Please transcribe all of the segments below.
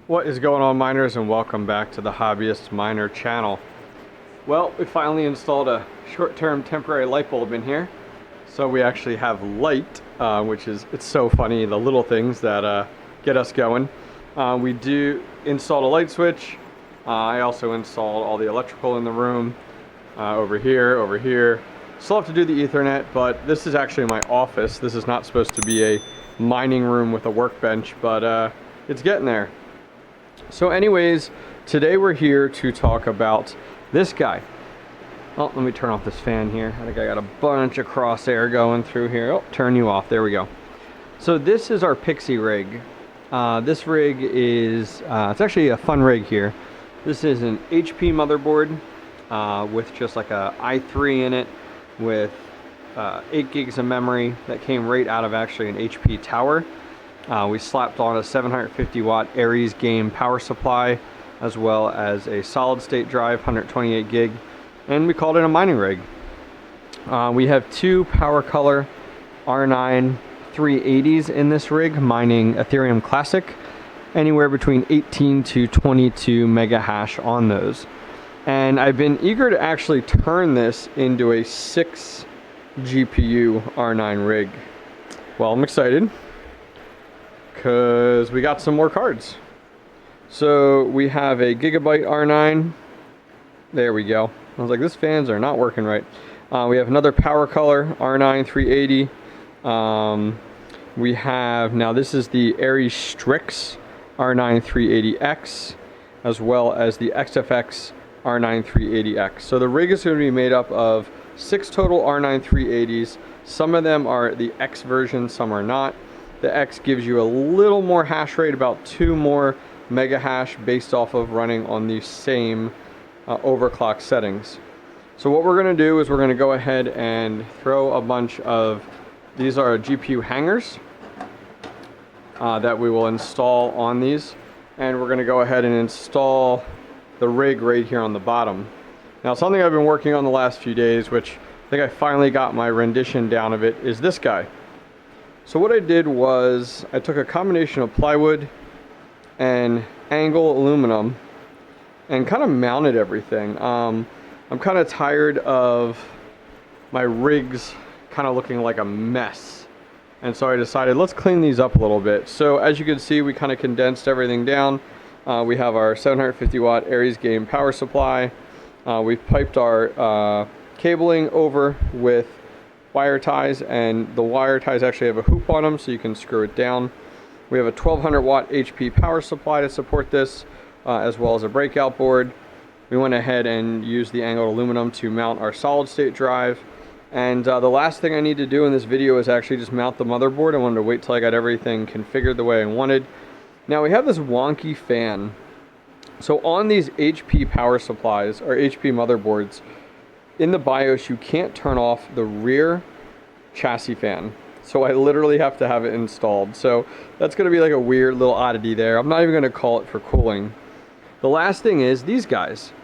What is going on, miners, and welcome back to the Hobbyist Miner channel. Well, we finally installed a short-term temporary light bulb in here, so we actually have light, which is, it's so funny, the little things that get us going. We do install a light switch. I also installed all the electrical in the room, over here. Still have to do the Ethernet, but this is actually my office. This is not supposed to be a mining room with a workbench, but it's getting there. So anyways, today we're here to talk about this guy. Oh, let me turn off this fan here. I think I got a bunch of crosshair going through here. Oh, turn you off. There we go. So this is our Pixie rig. This rig is, it's actually a fun rig here. This is an HP motherboard with just like a i3 in it with 8 gigs of memory that came right out of actually an HP tower. We slapped on a 750 watt Aries game power supply, as well as a solid state drive, 128 gig, and we called it a mining rig. We have two PowerColor R9 380s in this rig, mining Ethereum Classic, anywhere between 18 to 22 mega hash on those. And I've been eager to actually turn this into a 6 GPU R9 rig. Well, I'm excited, because we got some more cards. So we have a Gigabyte R9. There we go. I was like, these fans are not working right. We have another PowerColor R9 380. We have, now this is the Aries Strix R9 380X, as well as the XFX R9 380X. So the rig is going to be made up of 6 total R9 380s. Some of them are the X version, some are not. The X gives you a little more hash rate, about 2 more mega hash, based off of running on the same overclock settings. So what we're going to do is we're going to go ahead and throw a bunch of, these are GPU hangers that we will install on these, and we're going to go ahead and install the rig right here on the bottom. Now, something I've been working on the last few days, which I think I finally got my rendition down of it, is this guy. So what I did was I took a combination of plywood and angle aluminum and kind of mounted everything. I'm kind of tired of my rigs kind of looking like a mess, and so I decided let's clean these up a little bit. So as you can see, we kind of condensed everything down. We have our 750 watt Aries game power supply. We've piped our cabling over with wire ties, and the wire ties actually have a hoop on them so you can screw it down. We have a 1200 watt HP power supply to support this, as well as a breakout board. We went ahead and used the angled aluminum to mount our solid state drive. And the last thing I need to do in this video is actually just mount the motherboard. I wanted to wait till I got everything configured the way I wanted. Now we have this wonky fan. So on these HP power supplies, or HP motherboards, in the BIOS, you can't turn off the rear chassis fan. So I literally have to have it installed. So that's going to be like a weird little oddity there. I'm not even going to call it for cooling. The last thing is these guys.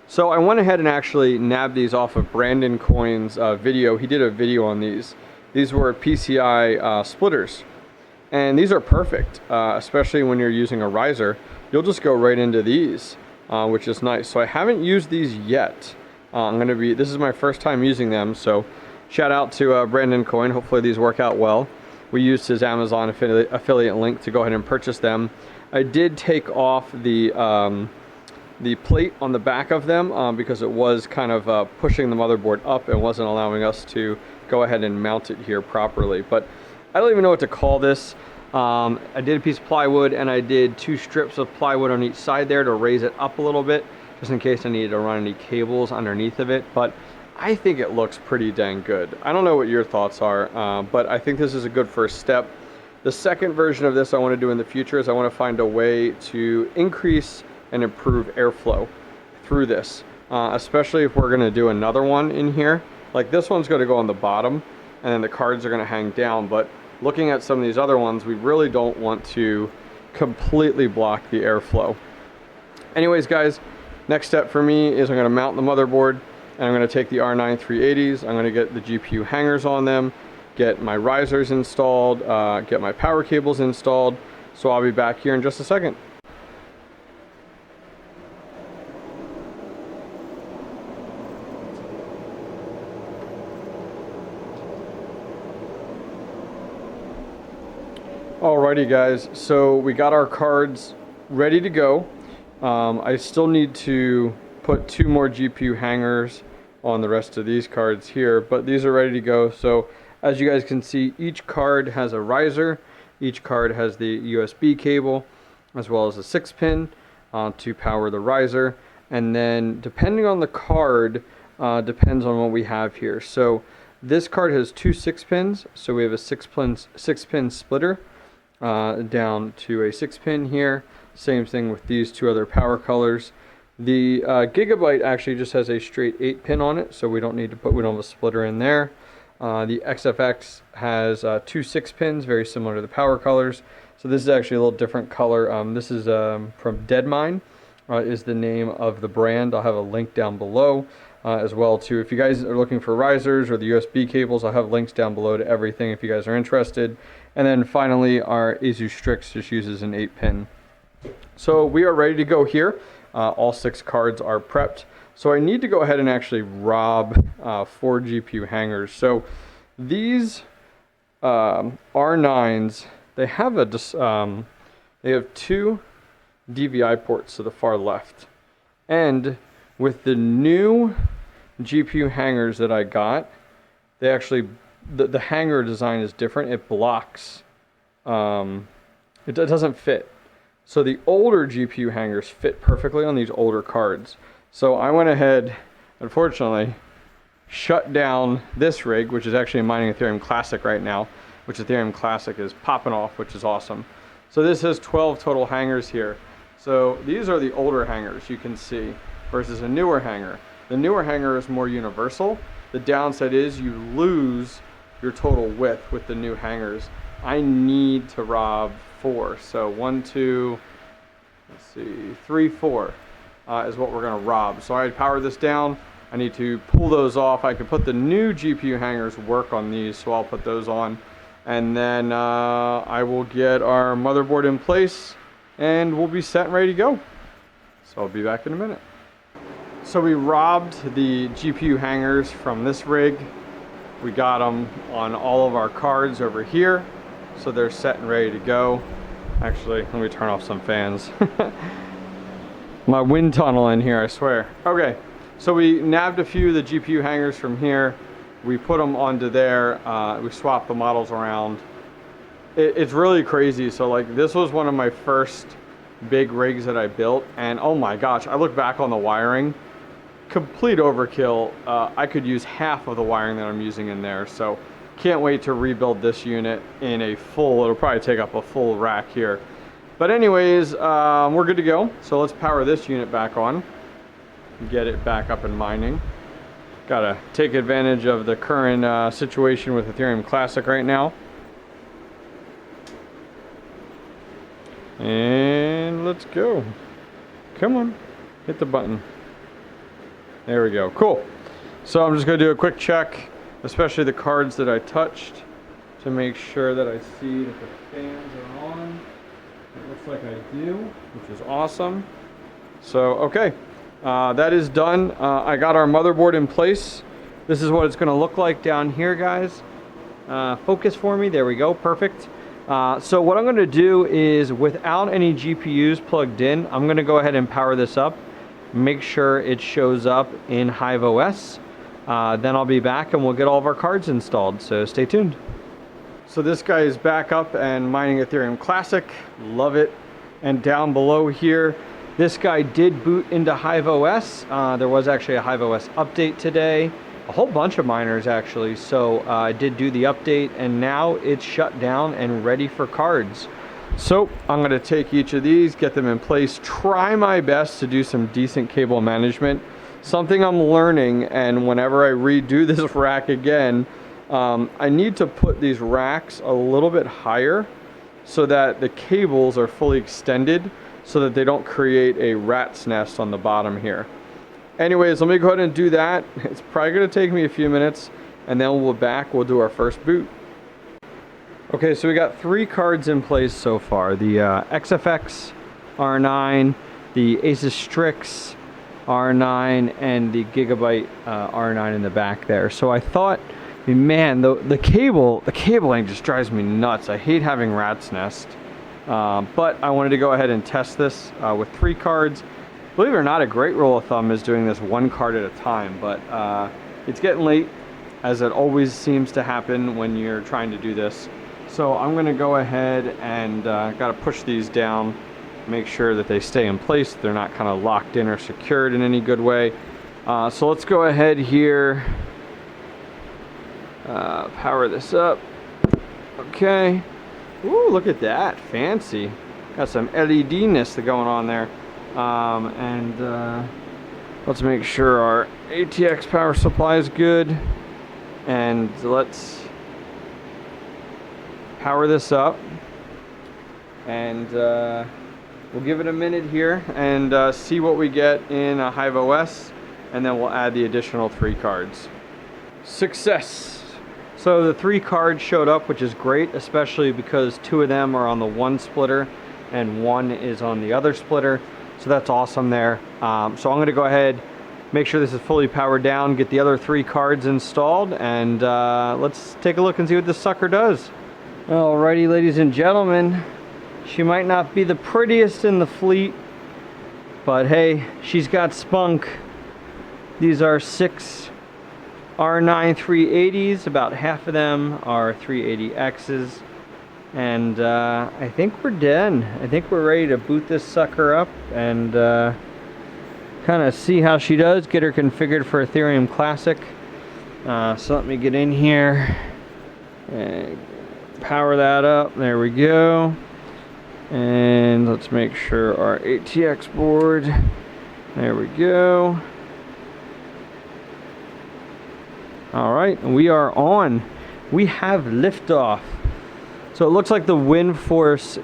So I went ahead and actually nabbed these off of Brandon Coin's video. He did a video on these. These were PCIe splitters. And these are perfect, especially when you're using a riser. You'll just go right into these, which is nice. So I haven't used these yet. This is my first time using them, so shout out to Brandon Coin. Hopefully these work out well. We used his Amazon affiliate link to go ahead and purchase them. I did take off the plate on the back of them because it was kind of pushing the motherboard up and wasn't allowing us to go ahead and mount it here properly. But I don't even know what to call this. I did a piece of plywood, and I did 2 strips of plywood on each side there to raise it up a little bit, just in case I needed to run any cables underneath of it. But I think it looks pretty dang good. I don't know what your thoughts are, but I think this is a good first step. The second version of this I want to do in the future is I want to find a way to increase and improve airflow through this, especially if we're going to do another one in here. Like this one's going to go on the bottom, and then the cards are going to hang down, but looking at some of these other ones, we really don't want to completely block the airflow. Anyways, guys, next step for me is I'm going to mount the motherboard, and I'm going to take the R9 380s. I'm going to get the GPU hangers on them, get my risers installed, get my power cables installed. So I'll be back here in just a second. Alrighty guys, so we got our cards ready to go. I still need to put 2 more GPU hangers on the rest of these cards here, but these are ready to go. So as you guys can see, each card has a riser, each card has the USB cable, as well as a 6-pin to power the riser. And then depending on the card, depends on what we have here. So this card has 2 6-pins, so we have a 6-pin splitter. Down to a 6-pin here. Same thing with these 2 other power colors. The Gigabyte actually just has a straight 8-pin on it, so we don't have a splitter in there. The XFX has 2 6-pins, very similar to the power colors. So this is actually a little different color. This is from Deadmine, is the name of the brand. I'll have a link down below as well too. If you guys are looking for risers or the USB cables, I'll have links down below to everything if you guys are interested. And then finally, our Asus Strix just uses an 8-pin. So we are ready to go here. All 6 cards are prepped. So I need to go ahead and actually rob 4 GPU hangers. So these R9s, they have they have 2 DVI ports to the far left. And with the new GPU hangers that I got, they actually, the hanger design is different. It blocks, it doesn't fit. So the older GPU hangers fit perfectly on these older cards. So I went ahead, unfortunately, shut down this rig, which is actually mining Ethereum Classic right now, which Ethereum Classic is popping off, which is awesome. So this has 12 total hangers here. So these are the older hangers you can see versus a newer hanger. The newer hanger is more universal. The downside is you lose your total width with the new hangers. I need to rob 4. So 1, 2, let's see, 3, 4 is what we're gonna rob. So I power this down. I need to pull those off. I can put the new GPU hangers work on these, so I'll put those on. And then I will get our motherboard in place and we'll be set and ready to go. So I'll be back in a minute. So we robbed the GPU hangers from this rig. We got them on all of our cards over here. So they're set and ready to go. Actually, let me turn off some fans. My wind tunnel in here, I swear. Okay, so we nabbed a few of the GPU hangers from here. We put them onto there. We swapped the models around. It's really crazy. So like this was one of my first big rigs that I built. And oh my gosh, I look back on the wiring. Complete overkill. I could use half of the wiring that I'm using in there. So can't wait to rebuild this unit in a full, it'll probably take up a full rack here. But anyways, we're good to go. So let's power this unit back on. Get it back up and mining. Gotta take advantage of the current situation with Ethereum Classic right now. And let's go. Come on, hit the button. There we go, cool. So I'm just gonna do a quick check, especially the cards that I touched, to make sure that I see that the fans are on. It looks like I do, which is awesome. So, okay, that is done. I got our motherboard in place. This is what it's gonna look like down here, guys. Focus for me, there we go, perfect. So what I'm gonna do is, without any GPUs plugged in, I'm gonna go ahead and power this up, make sure it shows up in HIVEOS. Then I'll be back and we'll get all of our cards installed, so stay tuned. So this guy is back up and mining Ethereum Classic, love it. And down below here, this guy did boot into HIVEOS. There was actually a HIVEOS update today, a whole bunch of miners actually, so I did do the update and now it's shut down and ready for cards. So I'm gonna take each of these, get them in place, try my best to do some decent cable management. Something I'm learning, and whenever I redo this rack again, I need to put these racks a little bit higher so that the cables are fully extended so that they don't create a rat's nest on the bottom here. Anyways, let me go ahead and do that. It's probably gonna take me a few minutes and then we'll do our first boot. Okay, so we got 3 cards in place so far. The XFX R9, the Asus Strix R9, and the Gigabyte R9 in the back there. So I thought I mean, man, the cabling just drives me nuts. I hate having rat's nest. But I wanted to go ahead and test this with 3 cards. Believe it or not, a great rule of thumb is doing this 1 card at a time, but it's getting late, as it always seems to happen when you're trying to do this. So I'm going to go ahead and got to push these down, make sure that they stay in place. They're not kind of locked in or secured in any good way. So let's go ahead here, power this up. Okay. Ooh, look at that, fancy. Got some LED-ness going on there. Let's make sure our ATX power supply is good. And let's power this up. And we'll give it a minute here and see what we get in HIVEOS. And then we'll add the additional 3 cards. Success. So the 3 cards showed up, which is great, especially because 2 of them are on the one splitter and 1 is on the other splitter. So that's awesome there. So I'm going to go ahead, make sure this is fully powered down, get the other 3 cards installed, and let's take a look and see what this sucker does. Alrighty, ladies and gentlemen, she might not be the prettiest in the fleet, but hey, she's got spunk. These are 6 R9 380s, about half of them are 380Xs, and I think we're done. I think we're ready to boot this sucker up and kind of see how she does, get her configured for Ethereum Classic. So let me get in here and power that up. There we go. And let's make sure our ATX board, there we go. All right, we are on. We have liftoff. So it looks like the WindForce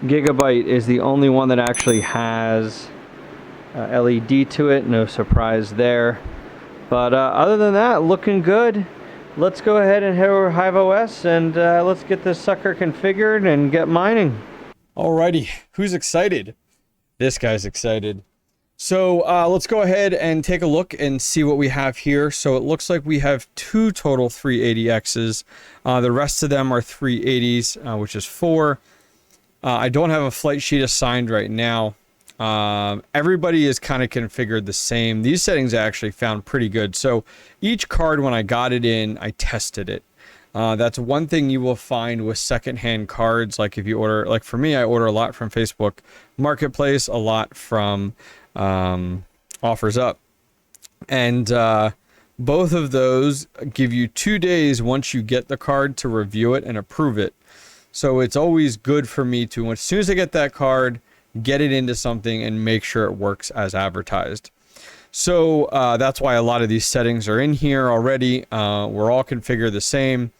Gigabyte is the only one that actually has LED to it. No surprise there. But other than that, looking good. Let's go ahead and head over to HIVEOS and let's get this sucker configured and get mining. Alrighty, who's excited? This guy's excited. So let's go ahead and take a look and see what we have here. So it looks like we have 2 total 380Xs. The rest of them are 380s, which is 4. I don't have a flight sheet assigned right now. Everybody is kind of configured the same. These settings I actually found pretty good. So each card, when I got it in, I tested it. That's one thing you will find with secondhand cards. Like if you order, like for me, I order a lot from Facebook Marketplace, a lot from Offers Up, and both of those give you 2 days once you get the card to review it and approve it. So it's always good for me to, as soon as I get that card, get it into something and make sure it works as advertised. So that's why a lot of these settings are in here already. We're all configured the same.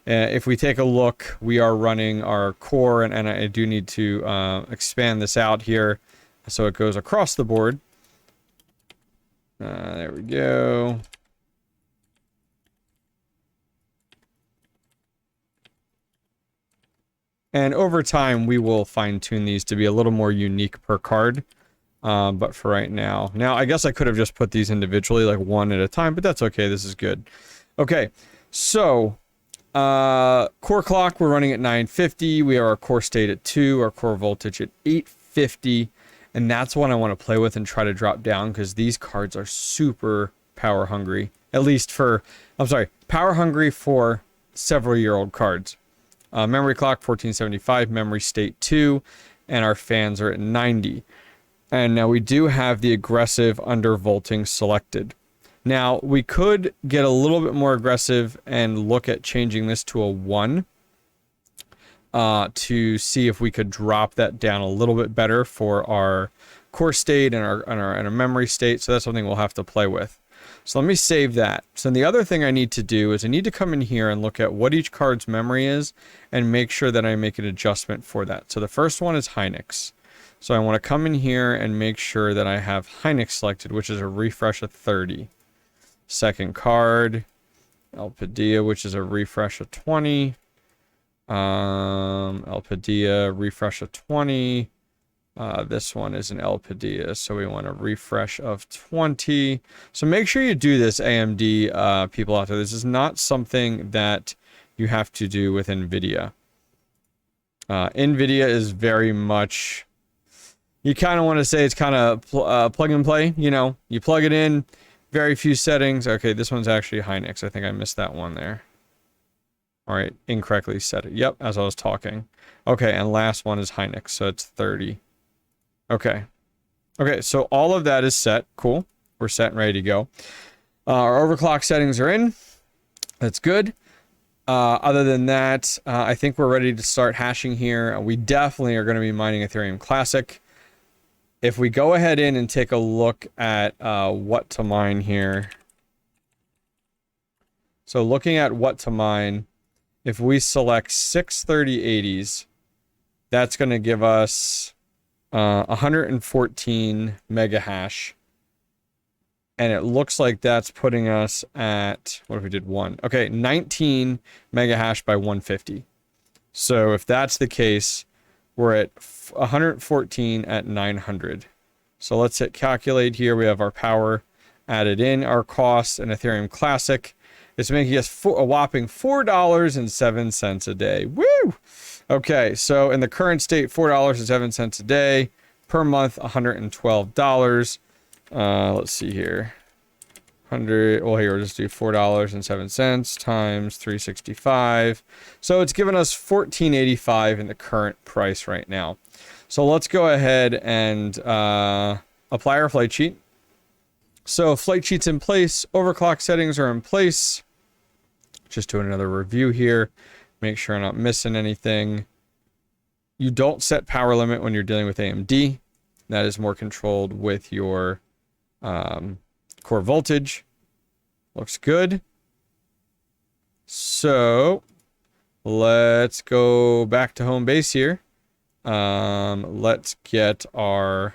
If we take a look, we are running our core, and I do need to expand this out here so it goes across the board. There we go. And over time, we will fine-tune these to be a little more unique per card. But for right now, I guess I could have just put these individually, like one at a time, but that's okay. This is good. Okay, so core clock, we're running at 950. We have our core state at 2, our core voltage at 850. And that's what I want to play with and try to drop down, because these cards are super power hungry. At least for, power hungry for several-year-old cards. Memory clock 1475, memory state 2, and our fans are at 90. And now we do have the aggressive undervolting selected. Now we could get a little bit more aggressive and look at changing this to a 1 to see if we could drop that down a little bit better for our core state and our memory state. So that's something we'll have to play with. So let me save that. So the other thing I need to do is I need to come in here and look at what each card's memory is and make sure that I make an adjustment for that. So the first one is Hynix. So I want to come in here and make sure that I have Hynix selected, which is a refresh of 30. Second card, Elpidia, which is a refresh of 20. Elpidia, refresh of 20. This one is an El Padilla, so we want a refresh of 20. So make sure you do this, AMD people out there. This is not something that you have to do with NVIDIA. NVIDIA is very much, you kind of want to say it's kind of plug and play. You know, you plug it in, very few settings. Okay, this one's actually Hynix. I think I missed that one there. All right, incorrectly set it. Yep, as I was talking. Okay, and last one is Hynix, so it's 30. Okay. Okay, so all of that is set. Cool. We're set and ready to go. Our overclock settings are in. That's good. Other than that, I think we're ready to start hashing here. We definitely are going to be mining Ethereum Classic. If we go ahead in and take a look at what to mine here. So looking at what to mine, if we select 63080s, that's going to give us 114 mega hash. And it looks like that's putting us at, what if we did one? Okay, 19 mega hash by 150. So if that's the case, we're at 114 at 900. So let's hit calculate here. We have our power added in, our costs, and Ethereum Classic. It's making us a whopping $4.07 a day. Woo! Okay, so in the current state, $4.07 a day. Per month, $112. Let's see here. 100, well, here, we'll just do $4.07 times 365. So it's given us $14.85 in the current price right now. So let's go ahead and apply our flight sheet. So flight sheet's in place. Overclock settings are in place. Just doing another review here. Make sure I'm not missing anything. You don't set power limit when you're dealing with AMD. That is more controlled with your core voltage. Looks good. So let's go back to home base here. Let's get our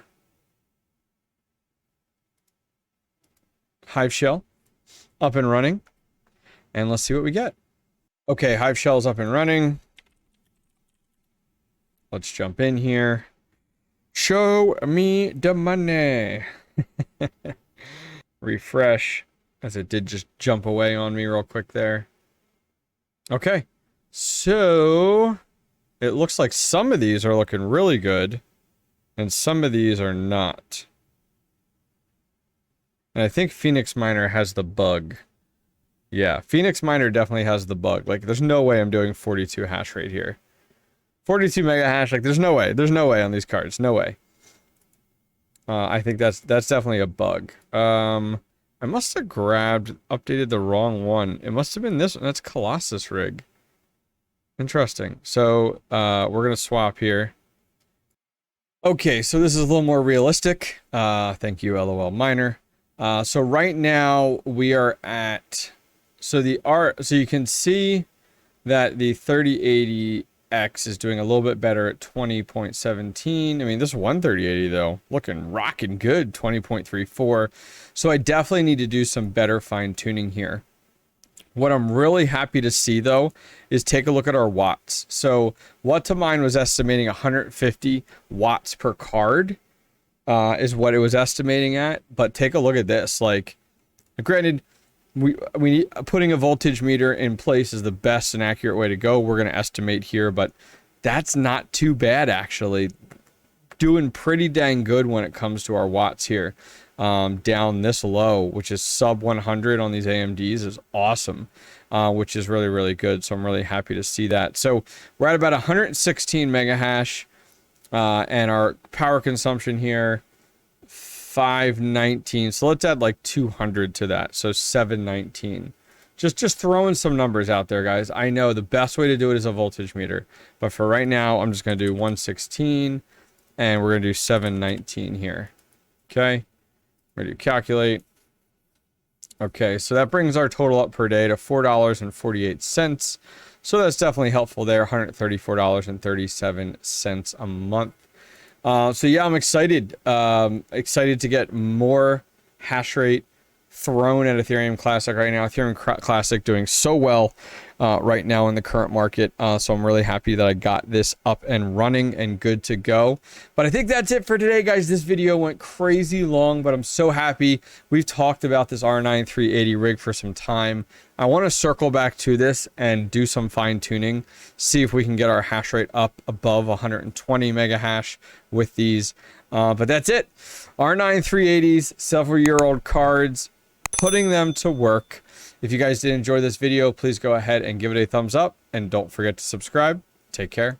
Hive shell up and running. And let's see what we get. Okay, Hive shell's up and running. Let's jump in here. Show me the money. Refresh, as it did just jump away on me real quick there. Okay, so it looks like some of these are looking really good, and some of these are not. And I think Phoenix Miner has the bug. Yeah, Phoenix Miner definitely has the bug. Like, there's no way I'm doing 42 hash rate here. 42 mega hash, like, there's no way. There's no way on these cards. No way. I think that's definitely a bug. I must have updated the wrong one. It must have been this one. That's Colossus rig. Interesting. So, we're going to swap here. Okay, so this is a little more realistic. Thank you, LOL Miner. So right now we are at, so you can see that the 3080X is doing a little bit better at 20.17. I mean, this 13080 though, looking rocking good, 20.34. So I definitely need to do some better fine tuning here. What I'm really happy to see though is take a look at our watts. So what to mine was estimating 150 watts per card. Is what it was estimating at, but take a look at this. Like, granted, we putting a voltage meter in place is the best and accurate way to go. We're going to estimate here, but that's not too bad actually. Doing pretty dang good when it comes to our watts here. Down this low, which is sub 100 on these AMDs, is awesome, which is really, really good. So I'm really happy to see that. So we're at about 116 mega hash. And our power consumption here, 519. So let's add like 200 to that. So 719. Just throwing some numbers out there, guys. I know the best way to do it is a voltage meter. But for right now, I'm just going to do 116. And we're going to do 719 here. Okay. We're going to calculate. Okay, so that brings our total up per day to $4.48. So that's definitely helpful there, $134.37 a month. So yeah, I'm excited. Excited to get more hash rate thrown at Ethereum Classic right now. Ethereum Classic doing so well right now in the current market. So I'm really happy that I got this up and running and good to go. But I think that's it for today, guys. This video went crazy long, but I'm so happy. We've talked about this R9 380 rig for some time. I want to circle back to this and do some fine tuning, see if we can get our hash rate up above 120 mega hash with these. But that's it. R9 380s, several-year-old cards, putting them to work. If you guys did enjoy this video, please go ahead and give it a thumbs up, and don't forget to subscribe. Take care.